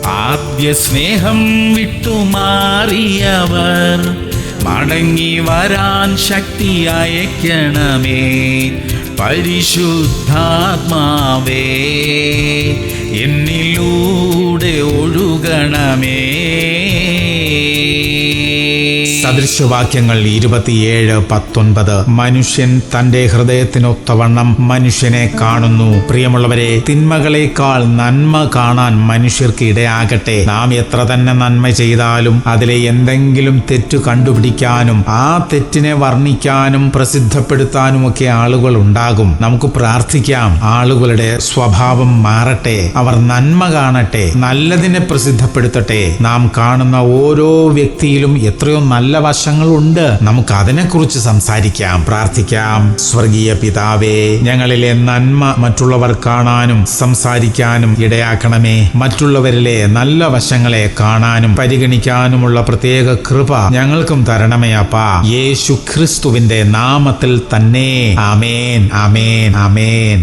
ആദ്യ സ്നേഹം വിട്ടുമാറിയവർ മടങ്ങി വരാൻ ശക്തി അയക്കണമേ. പരിശുദ്ധാത്മാവേ എന്നിലൂടെ ഒഴുകണമേ. സദൃശവാക്യങ്ങൾ 27:19. മനുഷ്യൻ തന്റെ ഹൃദയത്തിനൊത്തവണ്ണം മനുഷ്യനെ കാണുന്നു. പ്രിയമുള്ളവരെ, തിന്മകളേക്കാൾ നന്മ കാണാൻ മനുഷ്യർക്ക് ഇടയാകട്ടെ. നാം എത്ര തന്നെ നന്മ ചെയ്താലും അതിലെ എന്തെങ്കിലും തെറ്റു കണ്ടുപിടിക്കാനും ആ തെറ്റിനെ വർണ്ണിക്കാനും പ്രസിദ്ധപ്പെടുത്താനുമൊക്കെ ആളുകൾ ഉണ്ടാകും. നമുക്ക് പ്രാർത്ഥിക്കാം, ആളുകളുടെ സ്വഭാവം മാറട്ടെ, അവർ നന്മ കാണട്ടെ, നല്ലതിനെ പ്രസിദ്ധപ്പെടുത്തട്ടെ. നാം കാണുന്ന ഓരോ വ്യക്തിയിലും എത്രയോ നല്ല വശങ്ങളുണ്ട്. നമുക്ക് അതിനെക്കുറിച്ച് സംസാരിക്കാം, പ്രാർത്ഥിക്കാം. സ്വർഗീയ പിതാവേ, ഞങ്ങളിലെ നന്മ മറ്റുള്ളവർ കാണാനും സംസാരിക്കാനും ഇടയാക്കണമേ. മറ്റുള്ളവരിലെ നല്ല വശങ്ങളെ കാണാനും പരിഗണിക്കാനുമുള്ള പ്രത്യേക കൃപ ഞങ്ങൾക്കും തരണമേ അപ്പാ. യേശു ക്രിസ്തുവിന്റെ നാമത്തിൽ തന്നെ. ആമേൻ, ആമേൻ, ആമേൻ.